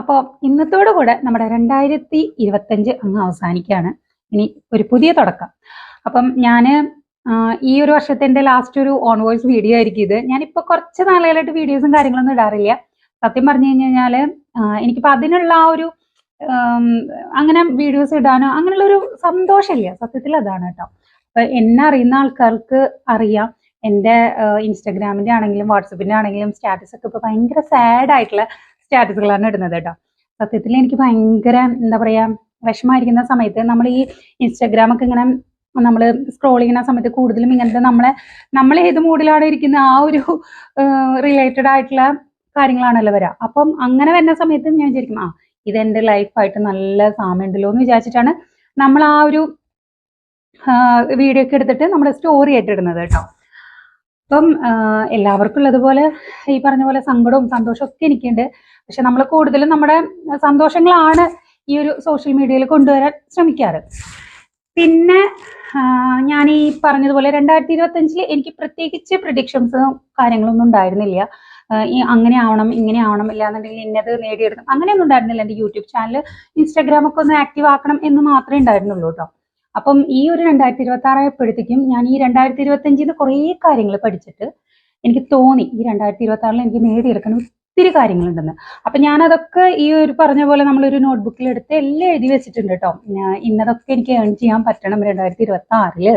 അപ്പോൾ ഇന്നത്തോടു കൂടെ നമ്മുടെ 2025 അങ്ങ് അവസാനിക്കുകയാണ്. ഇനി ഒരു പുതിയ തുടക്കം. അപ്പം ഞാൻ ഈ ഒരു വർഷത്തെ എൻ്റെ ലാസ്റ്റ് ഒരു ഓൺ വോയിസ് വീഡിയോ ആയിരിക്കും ഇത്. ഞാനിപ്പോൾ കുറച്ച് നാളുകളായിട്ട് വീഡിയോസും കാര്യങ്ങളൊന്നും ഇടാറില്ല. സത്യം പറഞ്ഞു കഴിഞ്ഞാൽ എനിക്കിപ്പോൾ അതിനുള്ള ആ ഒരു അങ്ങനെ വീഡിയോസ് ഇടാനോ അങ്ങനെയുള്ളൊരു സന്തോഷമില്ല. സത്യത്തിൽ അതാണ് കേട്ടോ. അപ്പം എന്നെ അറിയുന്ന ആൾക്കാർക്ക് അറിയാം. എൻ്റെ ഇൻസ്റ്റാഗ്രാമിൻ്റെ ആണെങ്കിലും വാട്സപ്പിൻ്റെ ആണെങ്കിലും സ്റ്റാറ്റസ് ഒക്കെ ഇപ്പോൾ ഭയങ്കര സാഡ് ആയിട്ടുള്ള സ്റ്റാറ്റസുകളാണ് ഇടുന്നത് കേട്ടോ. സത്യത്തിൽ എനിക്ക് ഭയങ്കര എന്താ പറയുക വിഷമമായിരിക്കുന്ന സമയത്ത് നമ്മൾ ഈ ഇൻസ്റ്റാഗ്രാമൊക്കെ ഇങ്ങനെ നമ്മൾ സ്ക്രോൾ ചെയ്യുന്ന സമയത്ത് കൂടുതലും ഇങ്ങനത്തെ നമ്മൾ ഏത് മൂഡിലാണ് ഇരിക്കുന്ന ആ ഒരു റിലേറ്റഡ് ആയിട്ടുള്ള കാര്യങ്ങളാണല്ലോ വരിക. അപ്പം അങ്ങനെ വരുന്ന സമയത്ത് ഞാൻ വിചാരിക്കും ഇതെൻ്റെ ലൈഫായിട്ട് നല്ല സാമ്യമുണ്ടല്ലോ എന്ന് വിചാരിച്ചിട്ടാണ് നമ്മൾ ആ ഒരു വീഡിയോ ഒക്കെ എടുത്തിട്ട് നമ്മുടെ സ്റ്റോറി ആയിട്ട് ഇടുന്നത് കേട്ടോ. അപ്പം എല്ലാവർക്കും ഉള്ളതുപോലെ ഈ പറഞ്ഞ പോലെ സങ്കടവും സന്തോഷവും ഒക്കെ എനിക്കുണ്ട്. പക്ഷെ നമ്മൾ കൂടുതലും നമ്മുടെ സന്തോഷങ്ങളാണ് ഈ ഒരു സോഷ്യൽ മീഡിയയിൽ കൊണ്ടുവരാൻ ശ്രമിക്കാറ്. പിന്നെ ഞാൻ ഈ പറഞ്ഞതുപോലെ 2025 എനിക്ക് പ്രത്യേകിച്ച് പ്രിഡിക്ഷൻസും കാര്യങ്ങളൊന്നും ഉണ്ടായിരുന്നില്ല. അങ്ങനെ ആവണം ഇങ്ങനെ ആവണം ഇല്ലാന്നുണ്ടെങ്കിൽ ഇന്നത് നേടിയെടുക്കണം അങ്ങനെയൊന്നും ഉണ്ടായിരുന്നില്ല. എൻ്റെ യൂട്യൂബ് ചാനൽ ഇൻസ്റ്റാഗ്രാമൊക്കെ ഒന്ന് ആക്റ്റീവ് ആക്കണം എന്ന് മാത്രമേ ഉണ്ടായിരുന്നുള്ളൂ കേട്ടോ. അപ്പം ഈ ഒരു 2026 ആയപ്പോഴത്തേക്കും ഞാൻ ഈ 2025 കുറേ കാര്യങ്ങൾ പഠിച്ചിട്ട് എനിക്ക് തോന്നി ഈ 2026 എനിക്ക് നേടിയെടുക്കണം ഒത്തിരി കാര്യങ്ങളുണ്ടെന്ന്. അപ്പം ഞാനതൊക്കെ ഈ ഒരു പറഞ്ഞ പോലെ നമ്മളൊരു നോട്ട്ബുക്കിൽ എടുത്ത് എല്ലാം എഴുതി വെച്ചിട്ടുണ്ട് കേട്ടോ. ഇന്നതൊക്കെ എനിക്ക് ഏൺ ചെയ്യാൻ പറ്റണം 2026.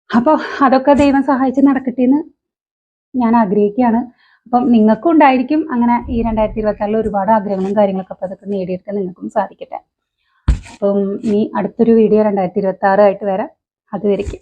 അപ്പോൾ അതൊക്കെ ദൈവം സഹായിച്ച് നടക്കട്ടെ എന്ന് ഞാൻ ആഗ്രഹിക്കുകയാണ്. അപ്പം നിങ്ങൾക്കും ഉണ്ടായിരിക്കും അങ്ങനെ ഈ 2026 ഒരുപാട് ആഗ്രഹങ്ങളും കാര്യങ്ങളൊക്കെ. അപ്പോൾ അതൊക്കെ നേടിയെടുക്കാൻ നിങ്ങൾക്കും സാധിക്കട്ടെ. അപ്പം ഇനി അടുത്തൊരു വീഡിയോ 2026 ആയിട്ട് വരാം. അതുവരെയ്ക്കും